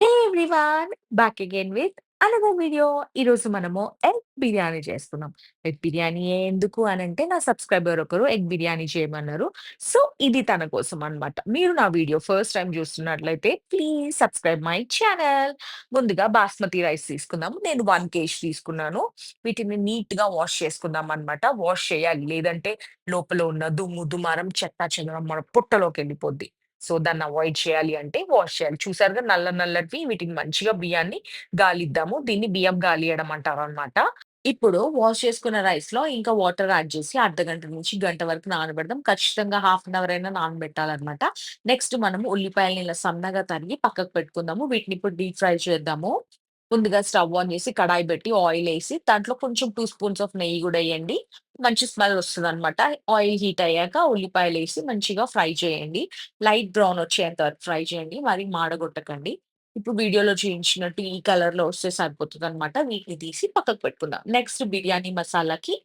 Hey everyone! Back again with another video. ఈరోజు మనము egg biryani చేస్తున్నాం. ఎగ్ బిర్యానీ ఎందుకు అనంటే నా సబ్‌స్క్రైబర్ ఒకరు ఎగ్ బిర్యానీ చేయమన్నారు. సో, ఇది తన కోసం అన్నమాట. మీరు నా వీడియో ఫస్ట్ టైమ్ చూస్తున్నట్లయితే ప్లీజ్ సబ్‌స్క్రైబ్ మై ఛానల్. ముందుగా బాస్మతి రైస్ తీసుకుందాం. నేను 1 కేజీ తీసుకున్నాను. వీటిని నీట్‌గా వాష్ చేసుకుందాం అన్నమాట. వాష్ చేయాలి. లేదంటే లోపల ఉన్న దుమ్ము, దుమారం, చెత్తా చెదారం మన పొట్టలోకెళ్ళిపోద్ది. సో, దాన్ని అవాయిడ్ చేయాలి అంటే వాష్ చేయాలి. చూసారుగా నల్ల నల్లటివి వీటిని మంచిగా బియ్యాన్ని గాలిద్దాము. దీన్ని బియ్యం గాలియడం అంటారనమాట. ఇప్పుడు వాష్ చేసుకున్న రైస్‌లో ఇంకా వాటర్ యాడ్ చేసి అర్ధగంట నుంచి గంట వరకు నానబెడదాం. ఖచ్చితంగా హాఫ్ అన్ అవర్ అయినా నానబెట్టాలనమాట. నెక్స్ట్ మనము ఉల్లిపాయలని ఇలా సన్నగా తరిగి పక్కకు పెట్టుకుందాము. వీటిని ఇప్పుడు డీప్ ఫ్రై చేద్దాము. ముందుగా స్టవ్ ఆన్ చేసి కడాయి పెట్టి ఆయిలేసి దాంట్లో కొంచెం 2 స్పూన్స్ ఆఫ్ నెయ్యి గూడా ఎయండి. మంచి స్మెల్ వస్తదనమాట. ఆయిల్ హీట్ అయ్యాక ఉల్లిపాయలేసి మంచిగా ఫ్రై చేయండి. లైట్ బ్రౌన్ వచ్చేంత వరకు ఫ్రై చేయండి. మరి మాడగొట్టకండి. ఇప్పుడు వీడియోలో చూయించినట్టు ఈ కలర్‌లో వస్తే సరిపోతదనమాట. వీటిని తీసి పక్కకు పెట్టుకుందాం. నెక్స్ట్ బిర్యానీ మసాలాకి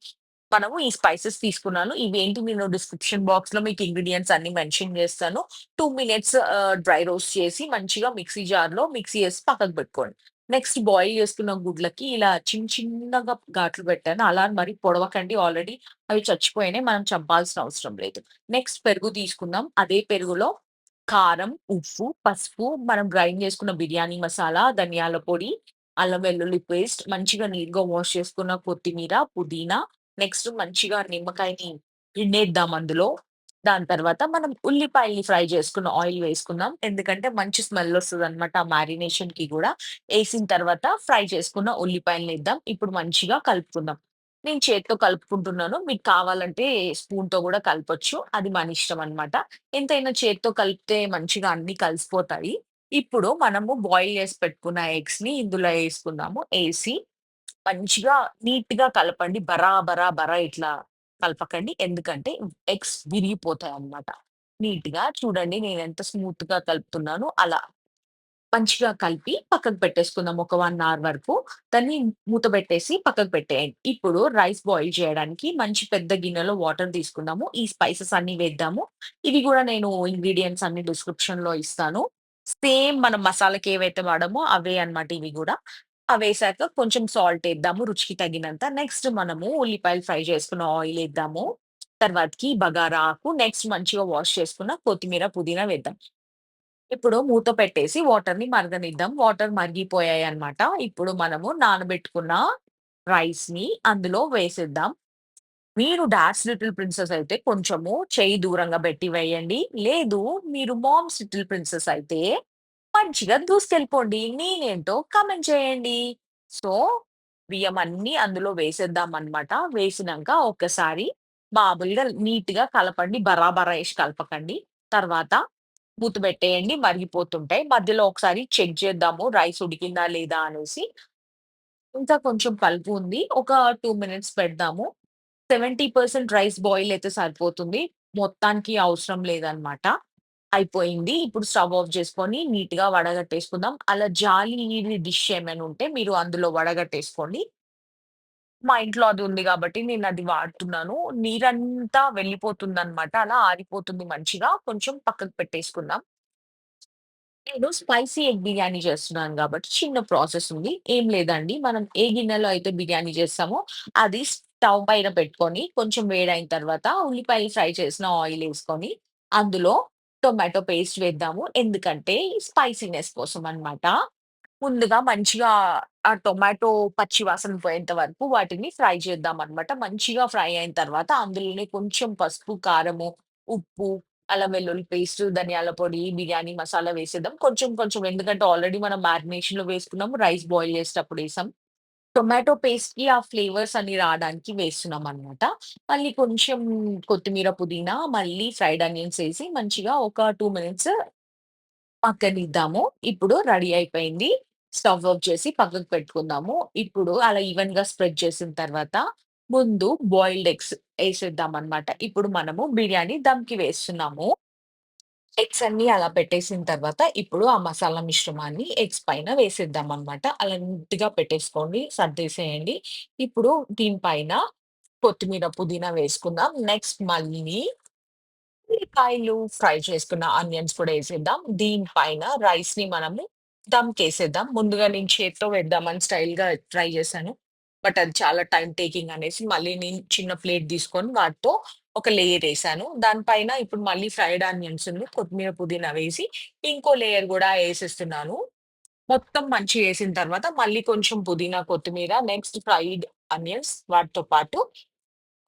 మనము ఈ స్పైసెస్ తీసుకున్నాను. ఇవేంటి నేను డిస్క్రిప్షన్ బాక్స్‌లో మీకు ఇంగ్రీడియెంట్స్ అన్నీ మెన్షన్ చేస్తాను. 2 మినిట్స్ డ్రై రోస్ట్ చేసి మంచిగా మిక్సీ జార్‌లో మిక్సీ చేసి పక్కకు పెట్టుకోండి. నెక్స్ట్ బాయిల్ చేసుకున్న గుడ్లకి ఇలా చిన్నగా ఘాట్లు పెట్టాను. అలా అని మరి పొడవకండి. ఆల్రెడీ అవి చచ్చిపోయినాయి. మనం చంపాల్సిన అవసరం లేదు. నెక్స్ట్ పెరుగు తీసుకుందాం. అదే పెరుగులో కారం, ఉప్పు, పసుపు, మనం గ్రైండ్ చేసుకున్న బిర్యానీ మసాలా, ధనియాల పొడి, అల్లం వెల్లుల్లి పేస్ట్, మంచిగా నీట్‌గా వాష్ చేసుకున్న కొత్తిమీర, పుదీనా, నెక్స్ట్ మంచిగా నిమ్మకాయని పిండేద్దాం అందులో. దాని తర్వాత మనం ఉల్లిపాయల్ని ఫ్రై చేసుకున్న ఆయిల్ వేసుకుందాం. ఎందుకంటే మంచి స్మెల్ వస్తదనమాట ఆ మ్యారినేషన్‌కి గూడా. ఏసిన తర్వాత ఫ్రై చేసుకున్న ఉల్లిపాయలనేద్దాం. ఇప్పుడు మంచిగా కలుపుకుందాం. నేను చేత్తో కలుపుకుంటున్నాను. మీకు కావాలంటే స్పూన్‌తో గూడా కలపొచ్చు. అది మన ఇష్టం అన్నమాట. ఎంతైనా చేత్తో కలిపితే మంచిగా అన్నీ కలిసిపోతాయి. ఇప్పుడు మనము బాయిల్ చేసి పెట్టుకున్న ఎగ్స్‌ని ఇందులో ఏసుకుందాము. ఏసి మంచిగా నీట్‌గా కలపండి. బరా ఇట్లా కలపకండి. ఎందుకంటే ఎగ్స్ విరిగిపోతాయన్నమాట. నీట్‌గా చూడండి నేనెంత స్మూత్‌గా కలుపుతున్నానో అలా. మంచిగా కలిపి పక్కకు పెట్టేసుకుందాం ఒక 1 అవర్ వరకు. దాన్ని మూత పెట్టేసి పక్కకు పెట్టేయండి. ఇప్పుడు రైస్ బాయిల్ చేయడానికి మంచి పెద్ద గిన్నెలో వాటర్ తీసుకుందాము. ఈ స్పైసెస్ అన్నీ వేద్దాము. ఇవి గూడా నేను ఇంగ్రీడియెంట్స్ అన్ని డిస్క్రిప్షన్‌లో ఇస్తాను. సేమ్ మనం మసాలాకి ఏవైతే వాడామో అవే అన్నమాట ఇవి గూడా. అవేసాక కొంచెం సాల్ట్ ఏద్దాము రుచికి తగినంత. నెక్స్ట్ మనము ఉల్లిపాయలు ఫ్రై చేసుకున్న ఆయిల్ ఏద్దాము. తర్వాతకి బగారా ఆకు, నెక్స్ట్ మంచిగా వాష్ చేసుకున్న కొత్తిమీర, పుదీనా వేద్దాం. ఇప్పుడు మూత పెట్టేసి వాటర్‌ని మరగనిద్దాం. వాటర్ మరిగిపోయాయన్నమాట. ఇప్పుడు మనము నానబెట్టుకున్న రైస్‌ని అందులో వేసేద్దాం. మీరు 'డాష్ లిటిల్ ప్రిన్సెస్' అయితే కొంచెము చెయ్యి దూరంగా పెట్టి వేయండి. లేదు మీరు 'మామ్స్ లిటిల్ ప్రిన్సెస్' అయితే మంచిగా దూసుకెళ్ళిపోండి. నేనేంటో కామెంట్ చేయండి. సో, బియ్యం అన్నీ అందులో వేసేద్దామన్నమాట. వేసినంక ఒక్కసారి మామూలుగా నీట్‌గా కలపండి. బరా ఏసి కలపకండి. తర్వాత మూత పెట్టేయండి. మరిగిపోతుంటాయి. మధ్యలో ఒకసారి చెక్ చేద్దాము రైస్ ఉడికిందా లేదా అనేసి. ఇంకా కొంచెం పలుకు ఉంది. ఒక 2 మినిట్స్ పెడదాము. 70% రైస్ బాయిల్ అయితే సరిపోతుంది. మొత్తానికి అవసరం లేదనమాట. అయిపోయింది. ఇప్పుడు స్టవ్ ఆఫ్ చేసుకొని నీట్‌గా వడగట్టేసుకుందాం. అలా జాలి డిష్ ఏమైనా ఉంటే మీరు అందులో వడగట్టేసుకోండి. మా ఇంట్లో అది ఉంది గాబట్టి నేనది వాడుతున్నాను. నీరంతా వెళ్ళిపోతుందనమాట. అలా ఆరిపోతుంది మంచిగా. కొంచెం పక్కకు పెట్టేసుకుందాం. నేను స్పైసీ ఎగ్ బిర్యానీ చేస్తున్నాను గాబట్టి చిన్న ప్రాసెస్ ఉంది. ఏం లేదండి. మనం ఏ గిన్నెలో అయితే బిర్యానీ చేస్తామో అది స్టవ్ పైన పెట్టుకొని కొంచెం వేడైన తర్వాత ఉల్లిపాయలు ఫ్రై చేసిన ఆయిలేసుకొని అందులో టొమాటో పేస్ట్ వేద్దాము. ఎందుకంటే స్పైసీనెస్ కోసం అన్నమాట. ముందుగా మంచిగా ఆ టొమాటో పచ్చి వాసన పోయేంత వరకు వాటిని ఫ్రై చేద్దామనమాట. మంచిగా ఫ్రై అయిన తర్వాత అందులోనే కొంచెం పసుపు, కారము, ఉప్పు, అల్లం వెల్లుల్లి పేస్ట్, ధనియాల పొడి, బిర్యానీ మసాలా వేసేద్దాం. కొంచెం కొంచెం ఎందుకంటే ఆల్రెడీ మనం మ్యారినేషన్‌లో వేసుకున్నాము. రైస్ బాయిల్ చేసేటప్పుడు ఏసాం. టొమాటో పేస్ట్‌కి ఆ ఫ్లేవర్స్ అన్ని రాడానికి వేస్తున్నామనమాట. మళ్ళీ కొంచెం కొత్తిమీర, పుదీనా, మళ్ళీ ఫ్రైడ్ ఆనియన్స్ ఏసి మంచిగా ఒక 2 మినిట్స్ మగ్గనిద్దాము. ఇప్పుడు రెడీ అయిపోయింది. స్టవ్ ఆఫ్ చేసి పక్కకు పెట్టుకుందాము. ఇప్పుడు అలా ఈవెన్‌గా స్ప్రెడ్ చేసిన తర్వాత ముందు బాయిల్డ్ ఎగ్స్ ఏసేద్దామనమాట. ఇప్పుడు మనము బిర్యానీ దమ్‌కి వేస్తున్నాము. ఎగ్స్ అన్నీ అలా పెట్టేసిన తర్వాత ఇప్పుడు ఆ మసాలా మిశ్రమాన్ని ఎగ్స్ పైన వేసేద్దామనమాట. అలా నీట్‌గా పెట్టేసుకోండి. సర్దేసేయండి. ఇప్పుడు దీని పైన కొత్తిమీర, పుదీనా వేసుకుందాం. నెక్స్ట్ మళ్ళీ ఉల్లిపాయలు, ఫ్రై చేసుకున్న ఆనియన్స్ కూడా ఏసేద్దాం. దీని పైన రైస్‌ని మనము దమ్‌కేసేద్దాం. ముందుగా నేను చేత్తో వేద్దామని స్టైల్‌గా ట్రై చేశాను. బట్ అది చాలా టైమ్ టేకింగ్ అనేసి మళ్ళీ నేను చిన్న ప్లేట్ తీసుకొని వాటితో ఒక లేయరేసాను. దాని పైన ఇప్పుడు మళ్ళీ ఫ్రైడ్ ఆనియన్స్ కొత్తిమీర, పుదీనా వేసి ఇంకో లేయర్ గూడా ఏసేస్తున్నాను. మొత్తం మంచిగేసిన తర్వాత మళ్ళీ కొంచెం పుదీనా, కొత్తిమీర, నెక్స్ట్ ఫ్రైడ్ ఆనియన్స్ వాటితో పాటు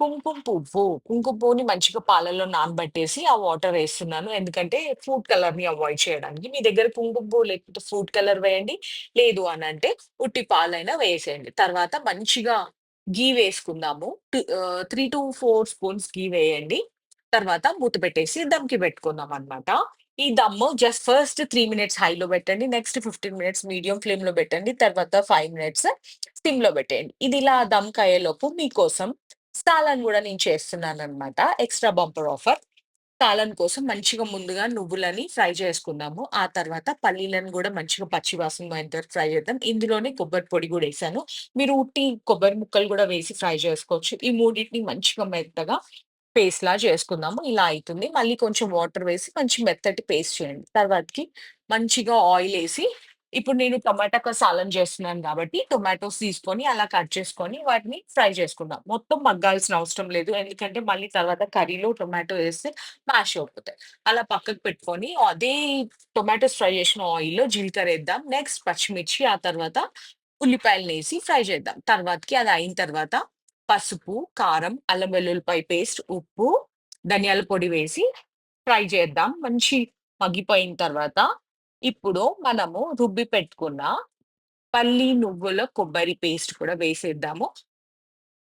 కుంకుమ పువ్వుని మంచిగా పాలల్లో నానబెట్టేసి ఆ వాటర్ ఏస్తున్నాను. ఎందుకంటే ఫుడ్ కలర్‌ని అవాయిడ్ చేయడానికి. మీ దగ్గర కుంకుమ పువ్వు లేకపోతే ఫుడ్ కలర్ వేయండి. లేదు అనంటే ఉట్టి పాలైనా వేసేయండి. తర్వాత మంచిగా ఘీ వేసుకుందాము. 3-4 స్పూన్స్ ఘీ వేయండి. తర్వాత మూత పెట్టేసి దమ్‌కి పెట్టుకుందామనమాట. ఈ దమ్ము జస్ట్ ఫస్ట్ 3 మినిట్స్ హైలో పెట్టండి. నెక్స్ట్ 15 మినిట్స్ మీడియం ఫ్లేమ్‌లో పెట్టండి. తర్వాత 5 మినిట్స్ సిమ్‌లో పెట్టేయండి. ఇది ఇలా దమ్‌కయ్యేలోపు మీకోసం సాలన్ గూడా నేను చేస్తున్నాననమాట. Extra bumper offer. సాలన్ కోసం మంచిగా ముందుగా నువ్వులని ఫ్రై చేసుకుందాము. ఆ తర్వాత పల్లీలను గూడా మంచిగా పచ్చి వాసన పోయేంత వరకు ఫ్రై చేద్దాం. ఇందులోనే కొబ్బరి పొడి గూడా ఎసాను. మీరు ఉట్టి కొబ్బరి ముక్కలు గూడా వేసి ఫ్రై చేసుకోవచ్చు. ఈ మూడిటిని మంచిగా మెత్తగా పేస్ట్‌లా చేసుకుందాము. ఇలా అయితుంది. మళ్ళీ కొంచెం వాటర్ వేసి మంచి మెత్తటి పేస్ట్ చేయండి. తర్వాతకి మంచిగా ఆయిలేసి ఇప్పుడు నేను టొమాటో సాలన్ చేస్తున్నాను గాబట్టి టొమాటోస్ తీసుకొని అలా కట్ చేసుకొని వాటిని ఫ్రై చేసుకుందాం. మొత్తం మగ్గాల్సిన అవసరం లేదు. ఎందుకంటే మళ్ళీ తర్వాత కర్రీలో టొమాటో ఏస్తే మ్యాష్ అయిపోతాయి. అలా పక్కకు పెట్టుకొని అదే టొమాటోస్ ఫ్రై చేసిన ఆయిల్‌లో జీలకర్రేద్దాం. నెక్స్ట్ పచ్చిమిర్చి, ఆ తర్వాత ఉల్లిపాయలనేసి ఫ్రై చేద్దాం. తర్వాతకి అది అయిన తర్వాత పసుపు, కారం, అల్లం వెల్లుల్లిపాయ పేస్ట్, ఉప్పు, ధనియాల పొడి వేసి ఫ్రై చేద్దాం. మంచి మగ్గిపోయిన తర్వాత ఇప్పుడు మనము రుబ్బి పెట్టుకున్న పల్లి, నువ్వుల, కొబ్బరి పేస్ట్ కూడా వేసేద్దాము.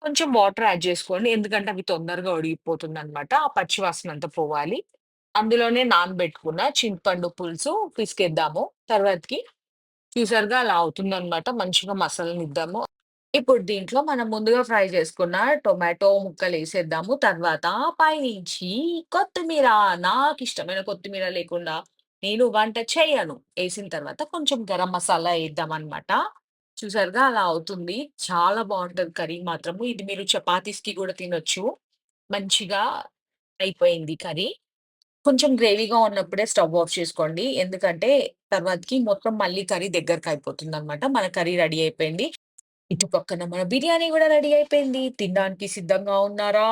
కొంచెం వాటర్ యాడ్ జేసుకోండి. ఎందుకంటే అవి తొందరగా ఉడికిపోతుందనమాట. ఆ పచ్చి వాసనంతా పోవాలి. అందులోనే నానబెట్టుకున్న చింతపండు పులుసు పిసికేద్దాము. తర్వాతకి చూసారుగా అలా అవుతుందనమాట. మంచిగా మసలనిద్దాము. ఇప్పుడు దీంట్లో మనం ముందుగా ఫ్రై చేసుకున్న టొమాటో ముక్కలేసేద్దాము. తర్వాత పైనుంచి కొత్తిమీర, నాకిష్టమైన కొత్తిమీర లేకుండా నేను వంట చెయ్యను. ఏసిన తర్వాత కొంచెం గరం మసాలా ఏద్దామనమాట. చూసారుగా అలా అవుతుంది. చాలా బావుంటది కర్రీ మాత్రము. ఇది మీరు చపాతీస్‌కి గూడా తినొచ్చు. మంచిగా అయిపోయింది కర్రీ. కొంచెం గ్రేవీగా ఉన్నప్పుడే స్టవ్ ఆఫ్ చేసుకోండి. ఎందుకంటే తర్వాతకి మొత్తం మళ్ళీ కర్రీ దగ్గరకయిపోతుందనమాట. మన కర్రీ రెడీ అయిపోయింది. ఇటు పక్కన మన బిర్యానీ గూడా రెడీ అయిపోయింది. తినడానికి సిద్ధంగా ఉన్నారా?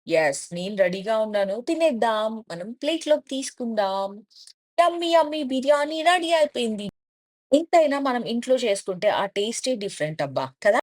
యెస్. నేను రెడీగా ఉన్నాను. తినేద్దాం. మనం ప్లేట్‌లోకి తీసుకుందాం. యమ్మీ యమ్మీ బిర్యానీ రెడీ అయిపోయింది. ఎంతైనా మనం ఇంట్లో చేసుకుంటే ఆ టేస్టే డిఫరెంట్ అబ్బా! కదా!